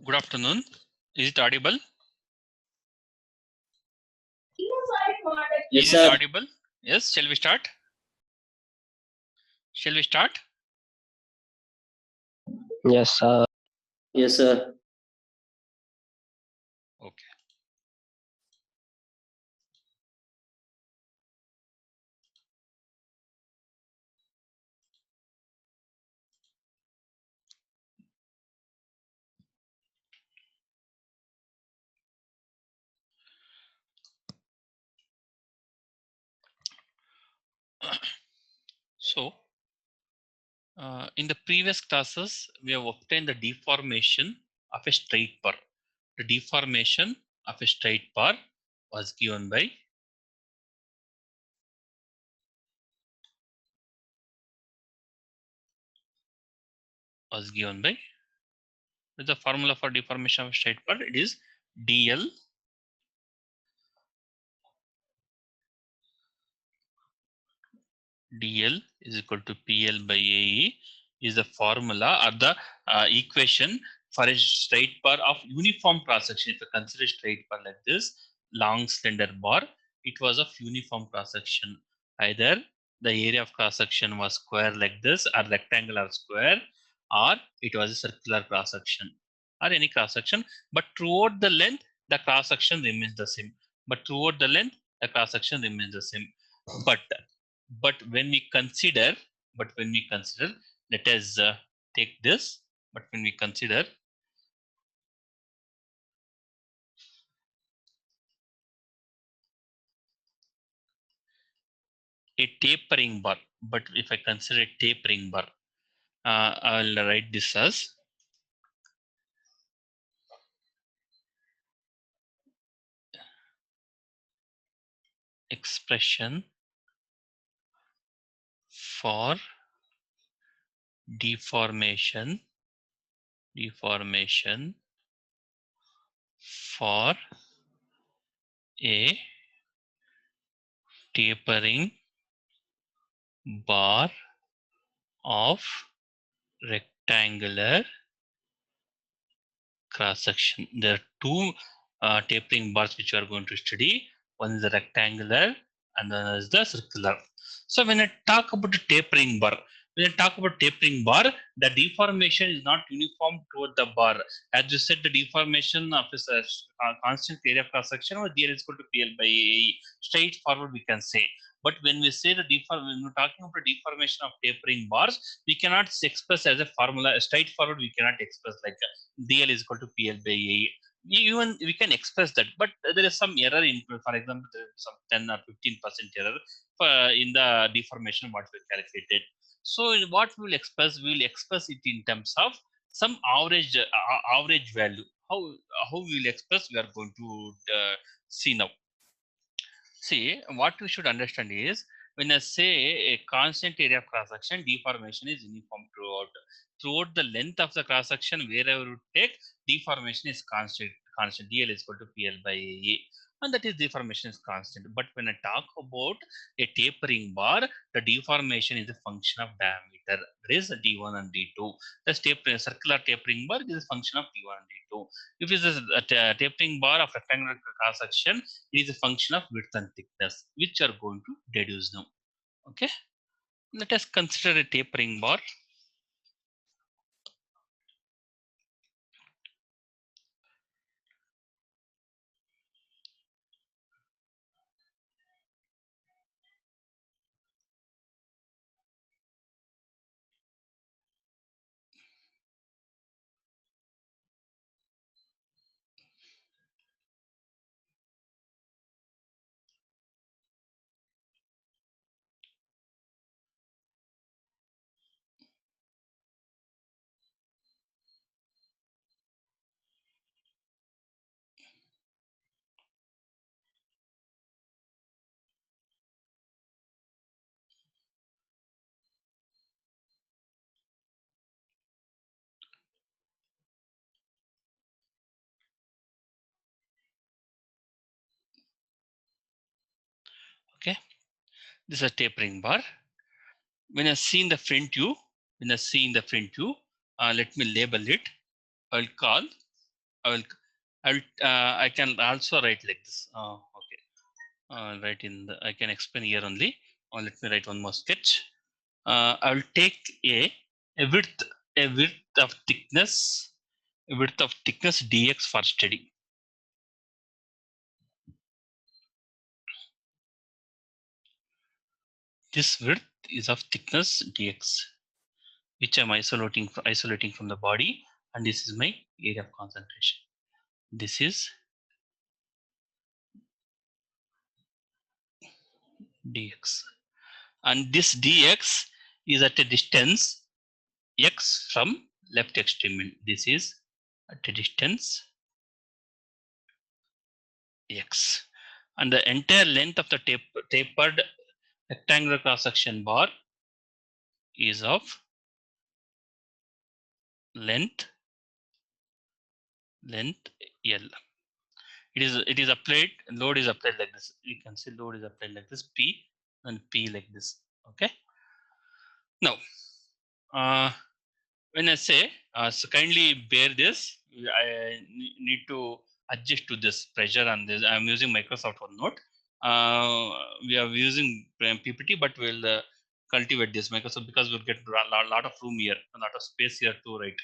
Good afternoon. Is it audible? Yes, Is it sir. audible? Yes. Shall we start? Shall we start? Yes, sir. Yes, sir. Okay. So, in the previous classes, we have obtained the deformation of a straight bar. The deformation of a straight bar was given by with the formula for deformation of a straight bar. It is dl dl is equal to pl by ae is the formula or the equation for a straight bar of uniform cross section. If you consider a straight bar like this, long slender bar, it was of uniform cross section. Either the area of cross section was square like this, or rectangular square, or it was a circular cross section, or any cross section. But throughout the length, the cross section remains the same. But throughout the length, the cross section remains the same. But but when we consider let us take this. But when we consider a tapering bar, but if I consider a tapering bar, I'll write this as expression for deformation for a tapering bar of rectangular cross section. There are two tapering bars which we are going to study. One is the rectangular and then is the circular. So when I talk about the tapering bar, the deformation is not uniform toward the bar. As you said, the deformation of a constant area of cross section or dl is equal to pl by a. Straightforward we can say. But when we say when we're talking about deformation of tapering bars, we cannot express as a formula. Straightforward we cannot express like dl is equal to pl by a. Even we can express that, but there is some error in, for example, there is some 10 or 15% error in the deformation what we calculated. So what we will express, we will express it in terms of some average value. How we will express, we are going to see now. See, what we should understand is when I say a constant area of cross section, deformation is uniform throughout. Throughout the length of the cross section, wherever you take, deformation is constant. Constant dl is equal to pl by a, and that is deformation is constant. But when I talk about a tapering bar, the deformation is a function of diameter. There is d1 and d2. The circular tapering bar is a function of d1 and d2. If it is a tapering bar of rectangular cross section, it is a function of width and thickness, which are going to deduce now. Okay, let us consider a tapering bar. Okay, this is a tapering bar. When I see in the front view, let me label it. I'll call I can also write like this. Okay. Write in the, I can explain here only. Let me write one more sketch. I will take a width, a width of thickness, a width of thickness dx for study. This width is of thickness dx, which I'm isolating from the body, and this is my area of concentration. This is dx, and this dx is at a distance x from left extreme. This is at a distance x, and the entire length of the tapered rectangular cross section bar is of length L. It is applied, load is applied like this. You can see load is applied like this, P and P like this. Okay. Now, when I say, so kindly bear this, I need to adjust to this pressure on this. I'm using Microsoft OneNote. We are using PPT, but we'll cultivate this Microsoft because we'll get a lot of room here, a lot of space here to write.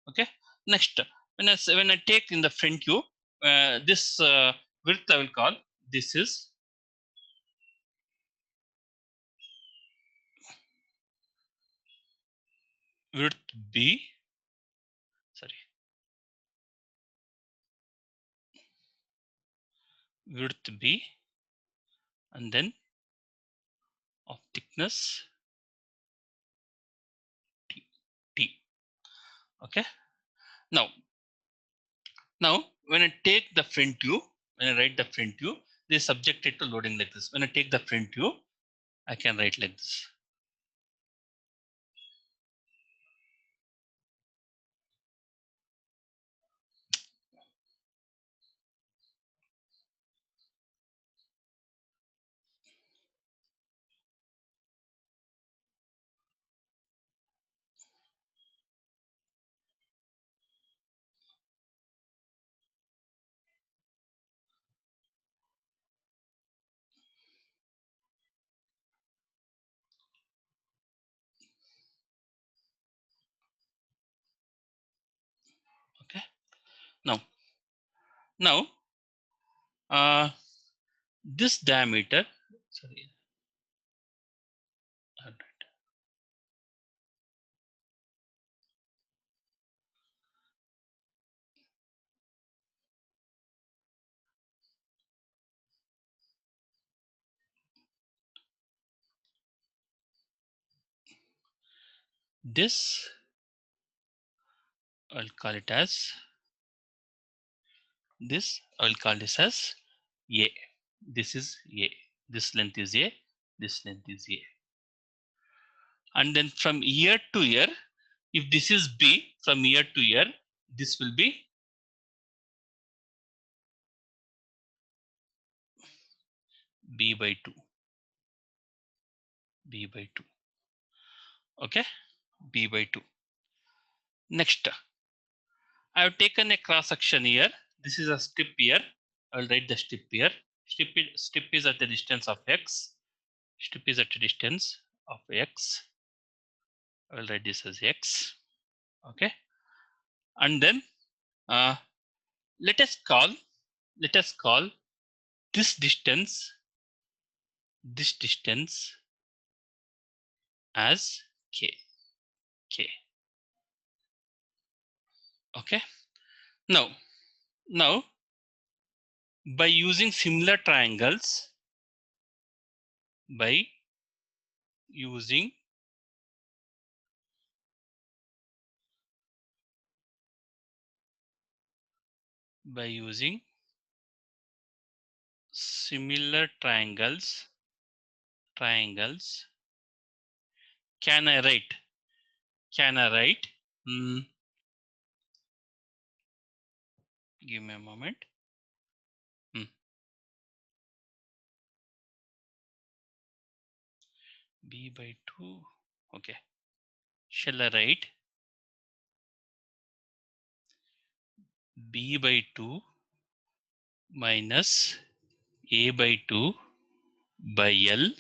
Okay. Next, when I take in the front view, this width I will call, this is width B. Sorry, width B, and then of thickness T. T. Okay. Now, when I take the front view, when I write the front view, this is subjected to loading like this. When I take the front view, I can write like this. Okay. Now, uh, this diameter, sorry, this I'll call it as this. I'll call this as A. This is A. This length is A. This length is A. And then from year to year, if this is B, from year to year, this will be B by 2. B by 2. Okay. B by 2. Next, I have taken a cross section here. This is a strip here. I will write the strip here. Strip is at the distance of X. Strip is at the distance of X. I will write this as X. Okay. And then uh, let us call this distance as K. Okay. Now by using similar triangles, by using similar triangles, can I write? Mm, give me a moment. Mm, B by 2. Okay. Shall I write B by 2 minus A by 2 by L,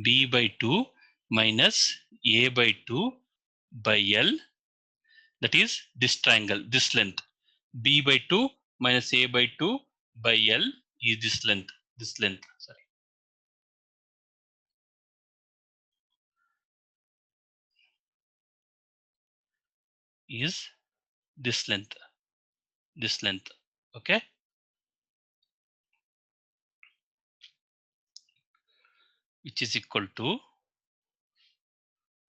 B by 2 minus A by 2 by L, that is this triangle, this length. B by 2 minus A by 2 by L is this length, sorry. Is this length, okay? Which is equal to,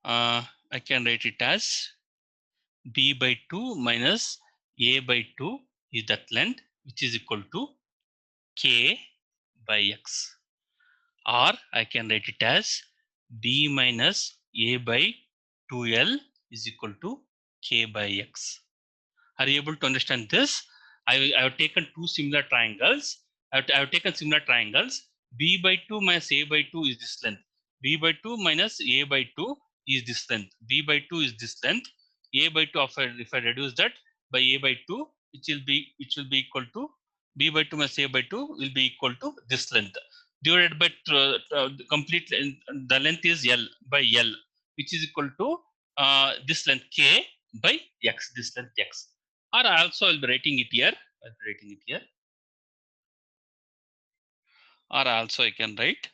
I can write it as B by 2 minus A by 2 is that length, which is equal to K by X. Or I can write it as B minus A by 2L is equal to K by X. Are you able to understand this? I have taken two similar triangles. I have taken similar triangles. B by 2 minus A by 2 is this length. B by 2 minus A by 2 is this length. B by 2 is this length. A by 2, if I reduce that by A by 2, which will be equal to B by 2 minus A by 2 will be equal to this length. Divided by complete the length is L by L, which is equal to this length K by X, this length X. Or also I'll be writing it here. Or also I can write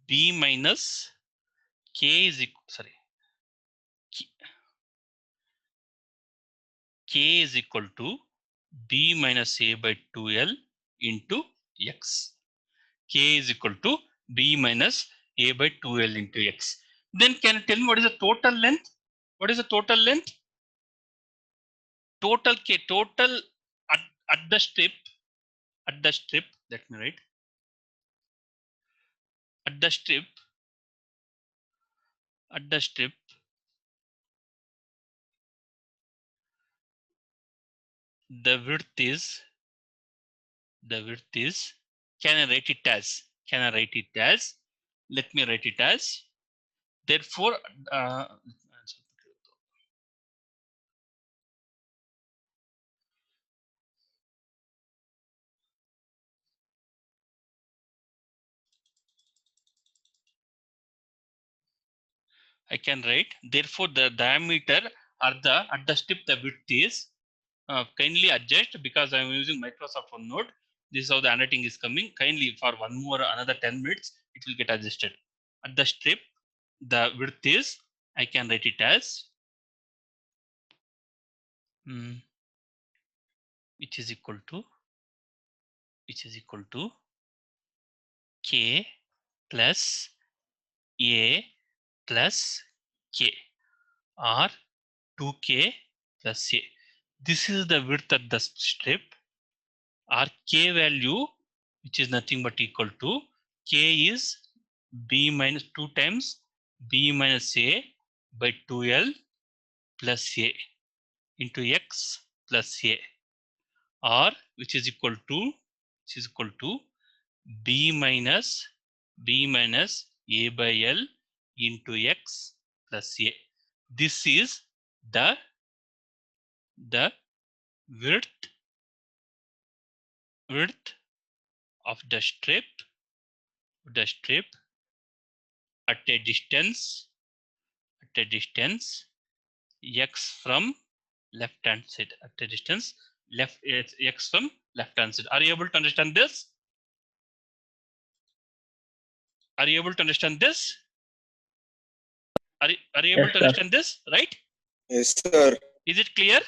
B minus K is equal, sorry, K is equal to B minus A by 2L into X. K is equal to B minus A by 2L into X. Then can you tell me what is the total length? What is the total length? Total K, total at the strip, let me write, at the strip, the width is, can I write it as, let me write it as, therefore, I can write, therefore the diameter or at the strip the width is, kindly adjust because I am using Microsoft OneNote. This is how the handwriting is coming. Kindly for another 10 minutes, it will get adjusted. At the strip, the width is, I can write it as, which is equal to K plus A plus K, or 2K plus A. This is the width at the strip. Our K value, which is nothing but equal to, K is B minus 2 times B minus A by 2L plus A into X plus A, or which is equal to, B minus A by L into X plus A. This is the width of the strip at a distance X from left hand side, at a distance X from left hand side. Are you able to understand this? Are you able to understand this? Are you able Yes, to sir. understand this? Right? Yes, sir. Is it clear?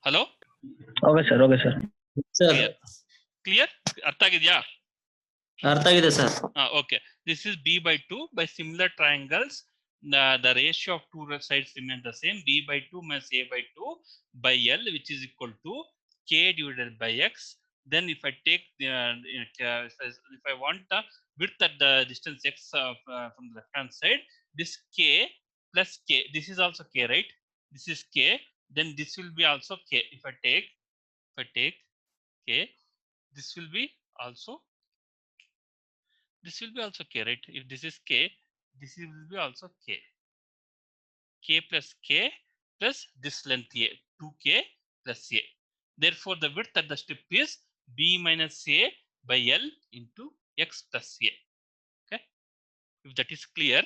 Hello? Okay, sir. Okay, sir. Clear? Sir Clear? ಅರ್ಥ ಆಗಿದ್ಯಾ? ಅರ್ಥ ಆಗಿದೆ sir. Okay. This is B by 2 by similar triangles. The ratio of two sides remain the same. B by 2 minus A by 2 by L, which is equal to K divided by X. Then if I take if I want the width at the distance X from the left hand side, this K plus K, this is also K, right? This is K. Then this will be also K. If I take K, this will be also K, right? If this is K, This will be also k. K plus k plus this length a, 2k plus a. Therefore, the width at the strip is b minus a by L into x plus a. Okay. If that is clear,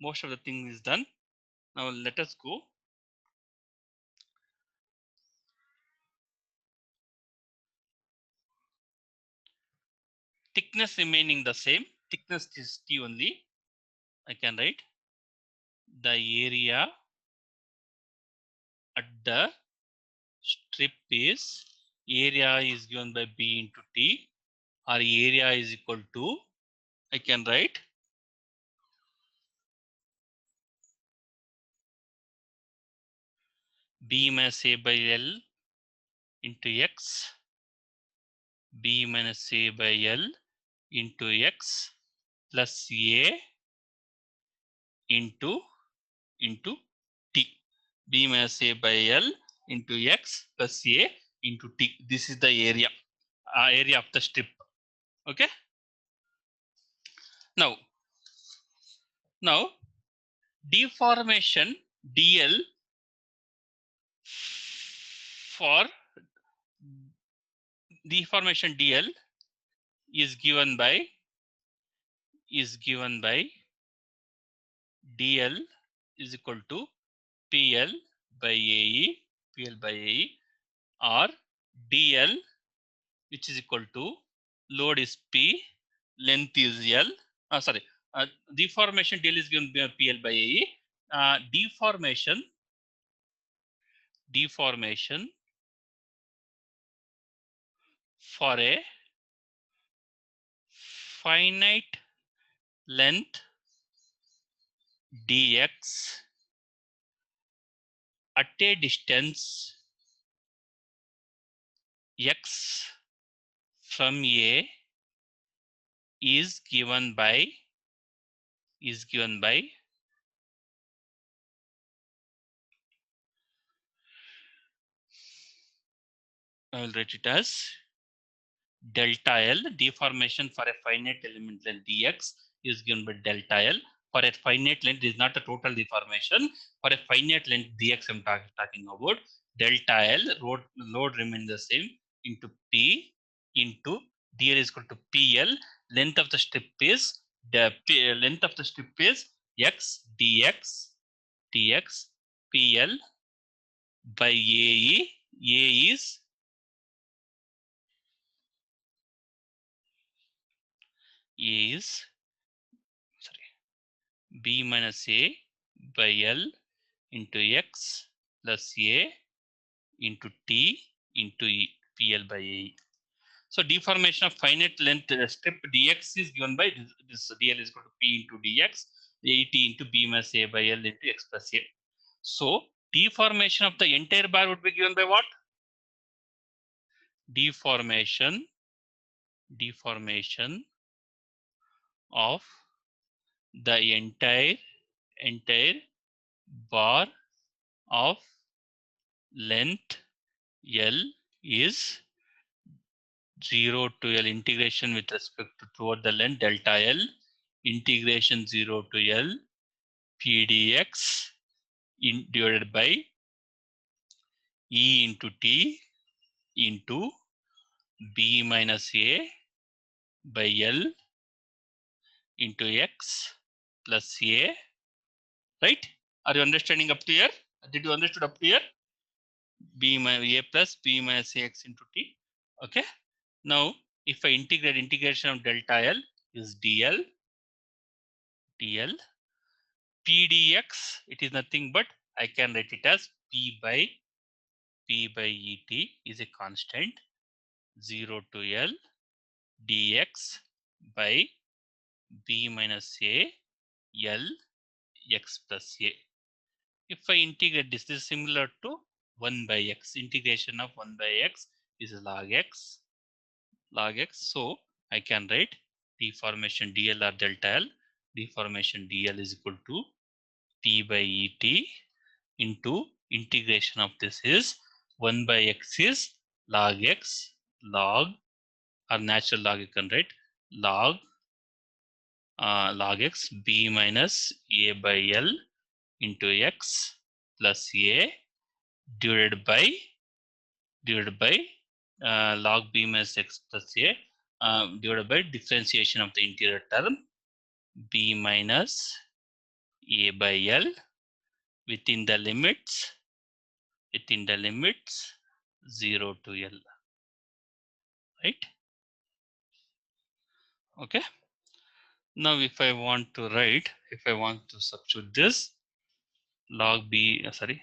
most of the thing is done. Now let us go. Thickness remaining the same. Thickness is T only. I can write the area at the strip is given by B into T, or area is equal to, I can write B minus A by L into X, B minus A by L into X plus A into T. B minus A by L into X plus A into T. This is the area of the strip. Okay. Now deformation DL for deformation DL is given by DL is equal to PL by AE, or DL, which is equal to load is P, length is L. Deformation DL is given by PL by AE. Deformation for a finite length dx at a distance x from A is given by I will write it as delta L. Deformation for a finite element length dx is given by delta L. For a finite length, is not a total deformation. For a finite length dx, I'm talking about delta L. Load remains the same into P into dl is equal to PL. Length of the strip is x dx PL by AE. A is B minus A by L into X plus A into T into PL by A. So deformation of finite length strip dx is given by this dl is equal to P into dx, AT into B minus A by L into X plus A. So deformation of the entire bar would be given by what? Deformation of the entire bar of length L is 0 to L integration with respect to toward the length delta L integration 0 to L PDX divided by E into T into B minus A by L into X plus A. Right? Are you understanding up to here? Did you understood up to here? B minus A plus B minus X into T. Okay. Now, if I integrate, integration of delta L is DL. PDX, it is nothing but I can write it as P by ET is a constant 0 to L dx by B minus A L x plus A. If I integrate this is similar to 1 by x. Integration of 1 by x is log x. So I can write deformation DL or delta L. Deformation DL is equal to P by ET into integration of this is 1 by x is log x, log or natural log you can write log log x b minus a by L into x plus a divided by log b minus x plus a divided by differentiation of the interior term b minus a by L within the limits 0 to L, right? Okay. Now if I want to substitute this log b, which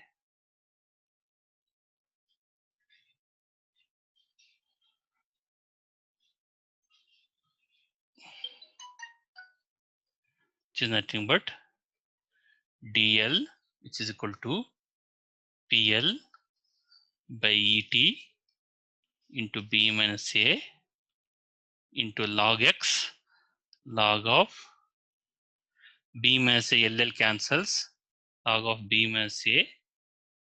is nothing but dl, which is equal to pl by et into b minus a into log x log of b minus a, ll cancels, log of b minus a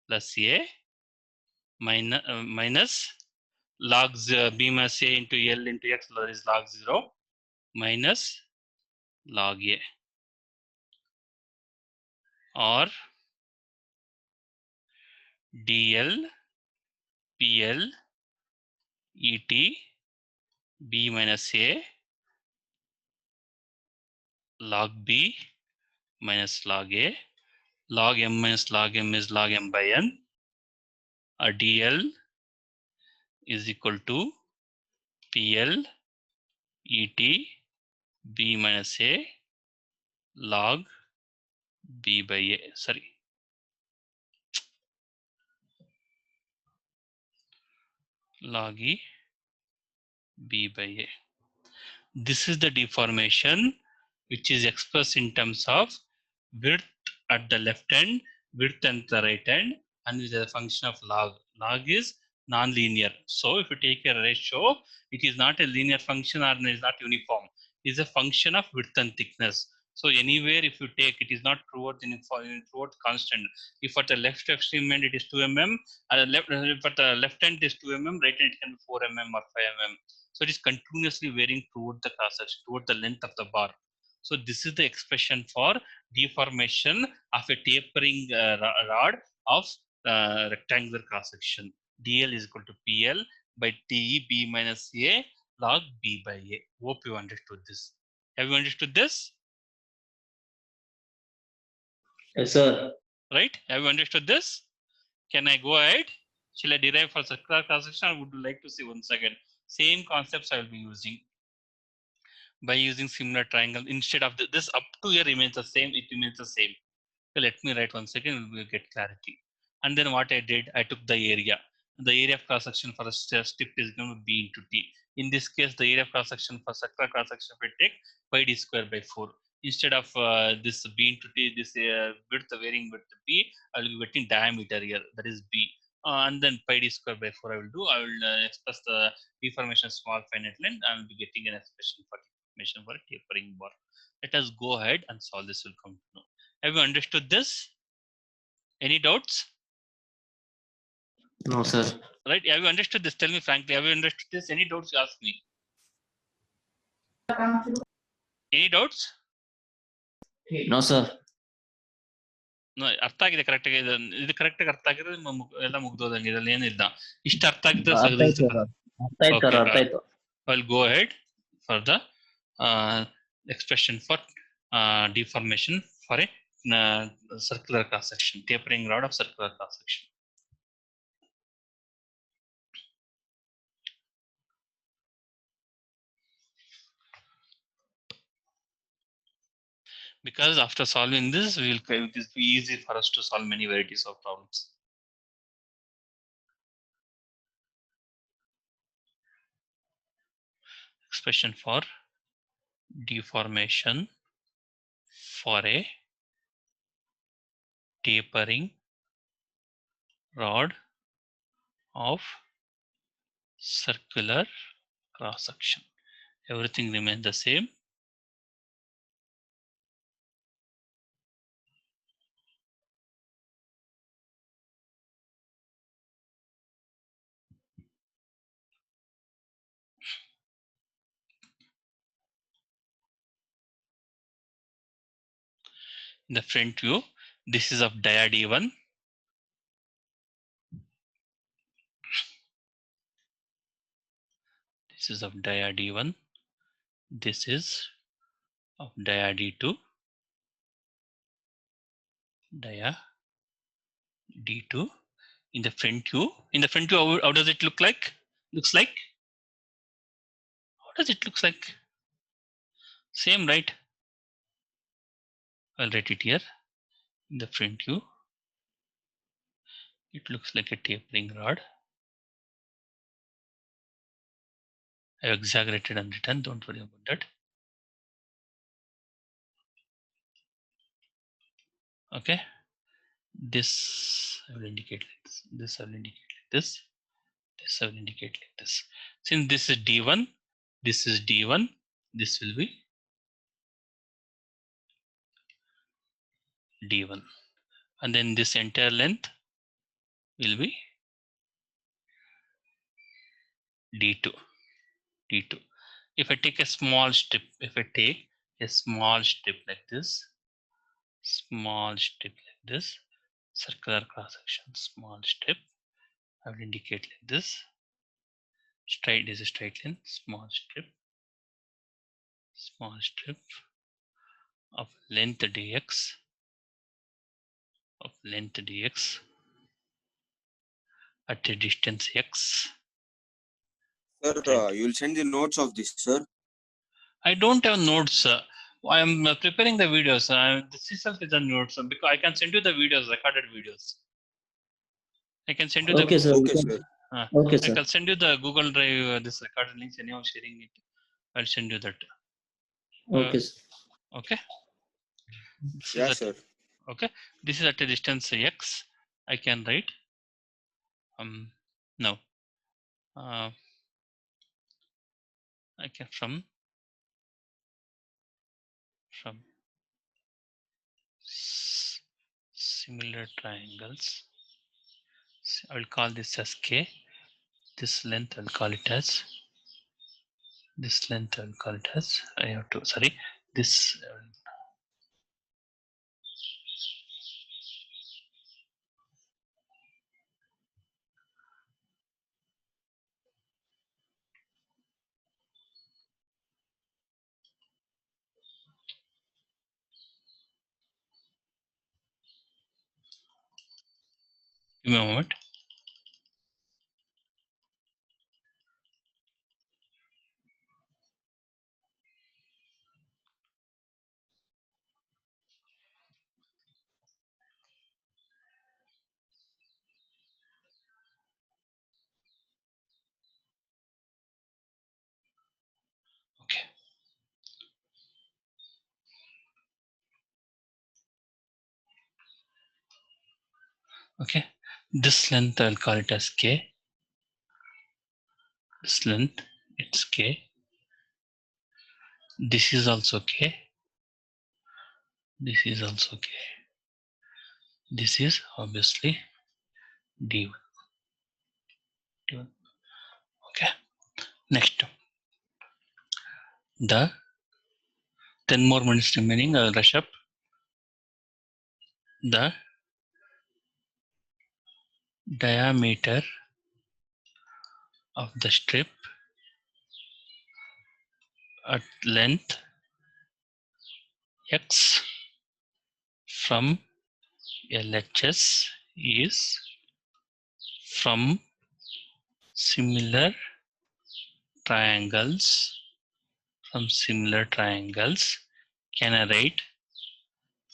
plus a minus log b minus a into L into x, that is log 0 minus log a, or dl pl et b minus a log b minus log a, log m minus log m is log m by n, dl is equal to pl et b minus a log b by a, log e b by a. This is the deformation which is expressed in terms of width at the left end, width at the right end, and is a function of log. Log is non-linear. So if you take a ratio, it is not a linear function or it is not uniform. It is a function of width and thickness. So anywhere if you take, it is not throughout constant. If at the left extreme end it is 2 mm, if at the left end it is 2 mm, right end it can be 4 mm or 5 mm. So it is continuously varying toward the cross section, toward the length of the bar. So this is the expression for deformation of a tapering rod of rectangular cross section. DL is equal to PL by TE B minus A log B by A. Hope you understood this. Have you understood this? Yes, sir. Right? Have you understood this? Can I go ahead? Shall I derive for circular cross section, or would you like to see once again? Same concepts I will be using. By using similar triangle instead of this up to here remains the same, it remains the same. So let me write once again, we'll get clarity. And then what I did, I took the area. The area of cross section for a strip is going to be into T. In this case, the area of cross section for circular cross section we take pi d square by 4. Instead of this B into T, this width varying with B, I will be getting diameter here, that is B. And then pi d square by 4 I will do. I will express the deformation small finite length. I will be getting an expression for deformation for a tapering bar. Let us go ahead and solve this. Will come to know. Have you understood this? Any doubts? No, sir. Right? Have you understood this? Tell me frankly, have you understood this? Any doubts? You ask me. Any doubts? No, sir. No, ಅರ್ಥ ಆಗಿದೆ correct ಆಗಿ ಇದು correct ಆಗಿ ಅರ್ಥ ಆಗಿದ್ರೆ ಎಲ್ಲ ಮುಗ್ದೋದಂಗೆ ಇದ್ರಲ್ಲಿ ಏನಿಲ್ಲ ಇಷ್ಟ ಅರ್ಥ ಆಗಿದ್ರೆ ಅರ್ಥ ಆಯ್ತು ಸರ್, ಅರ್ಥ ಆಯ್ತು Okay, ಸರ್, ಅರ್ಥ ಆಯ್ತು. I'll go ahead for the expression for deformation for a circular cross section, tapering rod of circular cross section. Because after solving this, it will be easy for us to solve many varieties of problems. Expression for deformation for a tapering rod of circular cross section. Everything remains the same. In the front view, this is of dia D1. This is of dia D1. This is of dia D2. Dia D2. In the front view, how does it look like? Looks like? How does it look like? Same, right? I'll write it here. In the front view, it looks like a tapering rod. I have exaggerated and written, don't worry about that. Okay. This I will indicate like this. This I will indicate like this. This I will indicate like this. Since this is D1, this is D1, this will be D1. And then this entire length will be D2. D2. If I take a small strip, like this, circular cross section, small strip, I will indicate like this. Straight is a straight line, small strip of length dx, at a distance x. Sir, you'll send the notes of this, sir. I don't have notes. I am preparing the videos. This itself is a notes because I can send you the videos, recorded videos. I can send you the. Okay, sir. Okay, sir. Okay, I sir. can send you the Google Drive. This recorded links. Anyone sharing it, I'll send you that. Okay, sir. Okay. This Yeah, is sir. okay. This is at a distance x. I can write. No. I can from similar triangles. I will call this as k. This length I'll call it as. This length I'll call it as. I have to. Sorry. This. Give me a moment. Okay. Okay. This length I'll call it as k. This length it's k. This is also k. This is also k. This is obviously d1. D1. Okay. Next. The 10 more minutes remaining. I'll rush up. The diameter of the strip at length x from LHS is from similar triangles. Can I write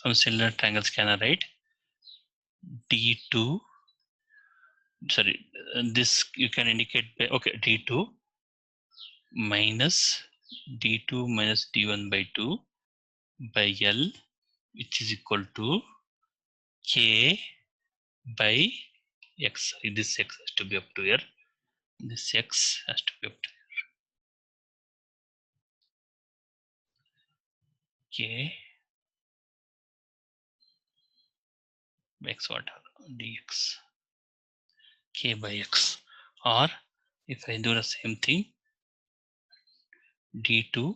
from similar triangles? Can I write D2? Sorry, this you can indicate by okay D2 minus D1 by 2 by L, which is equal to K by X. Sorry, this X has to be up to here. This X has to be up to here. K by X what dx. K by X. Or if I do the same thing, D2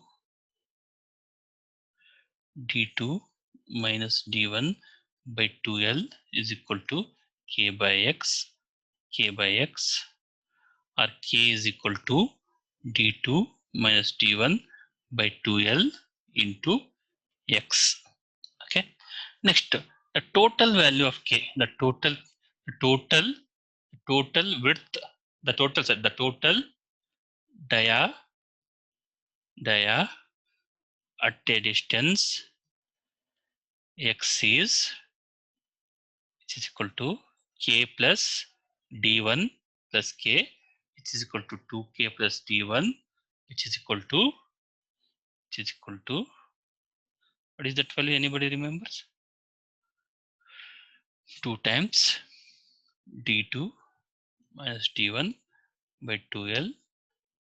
minus d1 by 2l is equal to k by x, or k is equal to d2 minus d1 by 2l into x. Okay. Next, the total value of k, the total width, the total dia at a distance x is, which is equal to k plus d1 plus k, which is equal to 2k plus d1, which is equal to what is that value? Anybody remembers? 2 times d2 minus d1 by 2l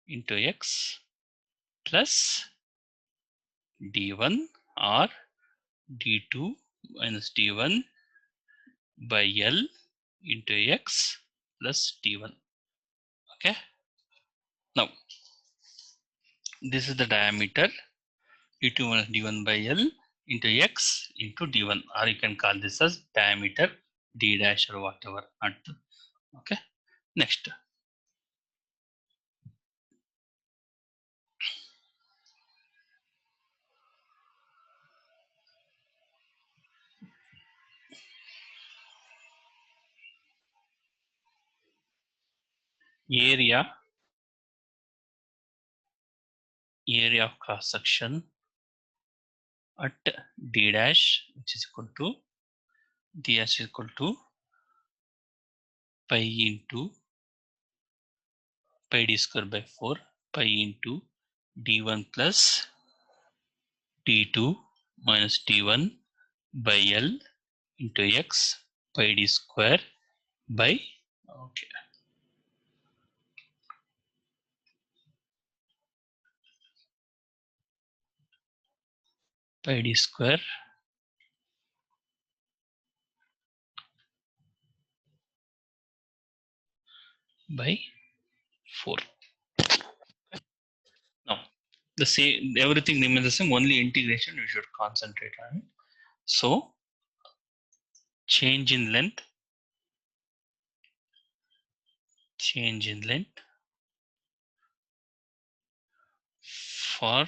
into x plus d1 or d2 minus d1 by l into x plus d1. Okay. Now this is the diameter d2 minus d1 by l into x into d1, or you can call this as diameter d dash or whatever. Okay. Next, area of cross section at d dash, which is equal to d dash is equal to pi into pi d square by 4 pi into d1 plus d2 minus d1 by l into x pi d square by, okay, pi d square by 4. Now the same, everything remains the same, only integration we should concentrate on. So change in length for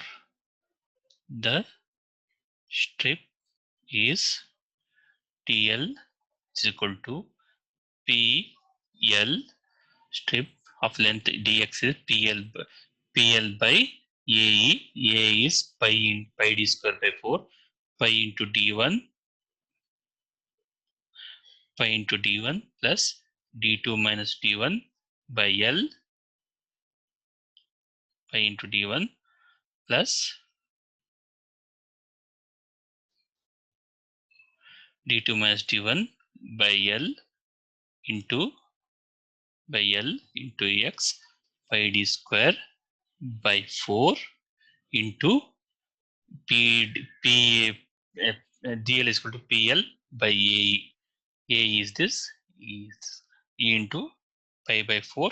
the strip is TL is equal to PL, strip of length dx is PL by AE. AE is pi d square by 4 pi into d1 plus d2 minus d1 by L pi into d1 plus d2 minus d1 by L into x pi d square by 4 into dl is equal to pl by AE. AE is this, is E into pi by 4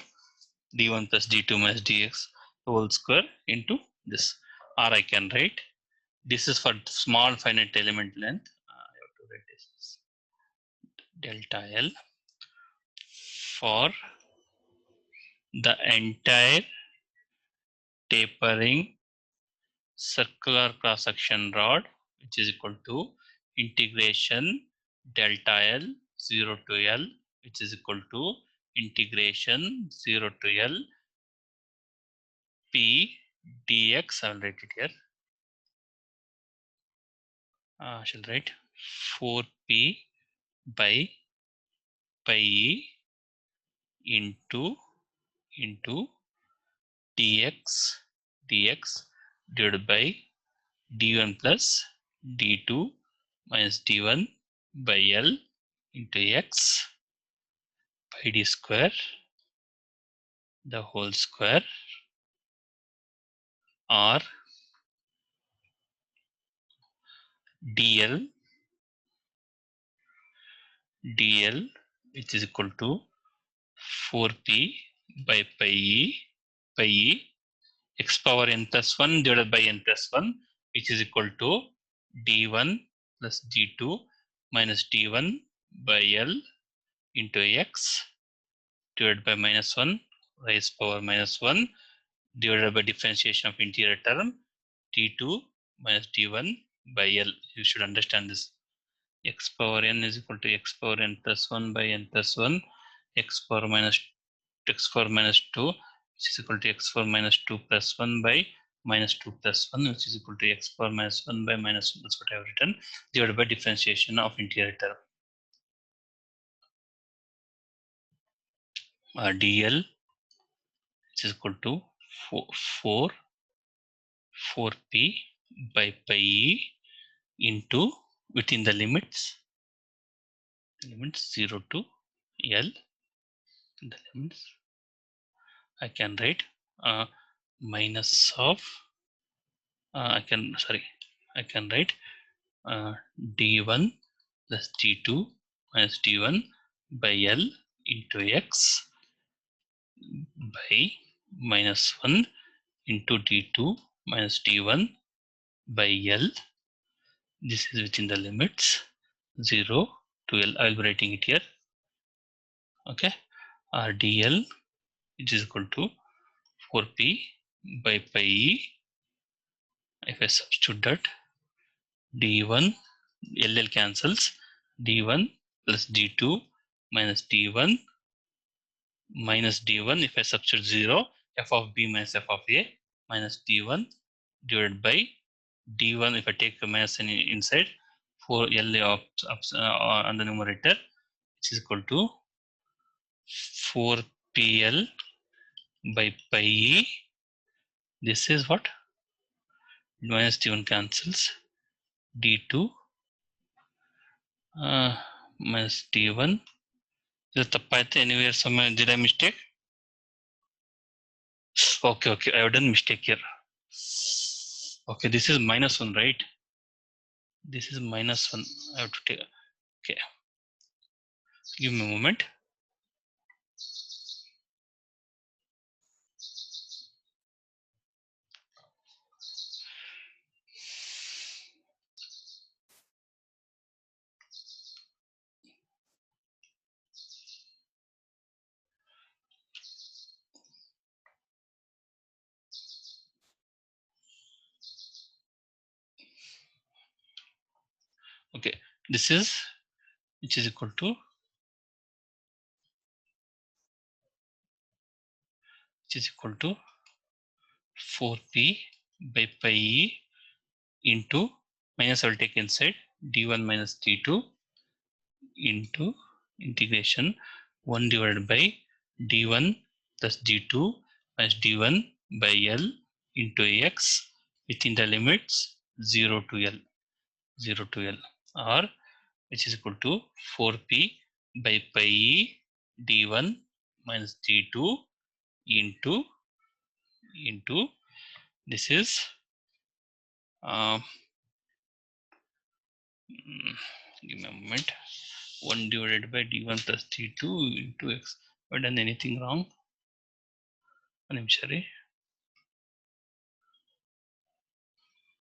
d1 plus d2 minus dx whole square into this. Or I can write, this is for small finite element length. I have to write this delta L for the entire tapering circular cross section rod, which is equal to integration delta L 0 to L, which is equal to integration 0 to L P dx. I will write it here. I shall write 4p by pi into dx divided by d1 plus d2 minus d1 by L into x pi d square the whole square, or dl which is equal to 4p by pi e x power n plus 1 divided by n plus 1, which is equal to d1 plus d2 minus d1 by L into x divided by minus 1 raised power minus 1 divided by differentiation of interior term d2 minus d1 by L. You should understand this. X power n is equal to x power n plus 1 by n plus 1 x power minus 2 which is equal to x power minus 2 plus 1 by minus 2 plus 1 which is equal to x power minus 1 by minus 1. That's what I have written, divided by differentiation of interior term. dl which is equal to 4p by pi e into within the limits 0 to L. The limits I can write minus of I can write d1 plus d2 minus d1 by L into x by minus 1 into d2 minus d1 by L. This is within the limits 0 to L. I will be writing it here. Okay, dl which is equal to 4p by pi e. If I substitute that, d1 LL cancels, d1 plus d2 minus d1 minus d1. If I substitute 0, f of b minus f of a minus d1 divided by d1. If I take a minus inside, 4 LA on the numerator, which is equal to 4pl by pi e. This is what? Minus d1 cancels, d2 minus d1. Is it tappaite anywhere somewhere? Did I mistake? Okay, I have done mistake here. Okay, this is minus 1, right? This is minus 1. I have to take. Okay, give me a moment. Okay, this is which is equal to 4p by pi e into minus. I will take inside d1 minus d2 into integration 1 divided by d1 plus d2 minus d1 by L into x within the limits 0 to L, or which is equal to 4p by pi e d1 minus d2 into this is give me a moment, 1 divided by d1 plus d2 into x. Have I done anything wrong? I'm sorry.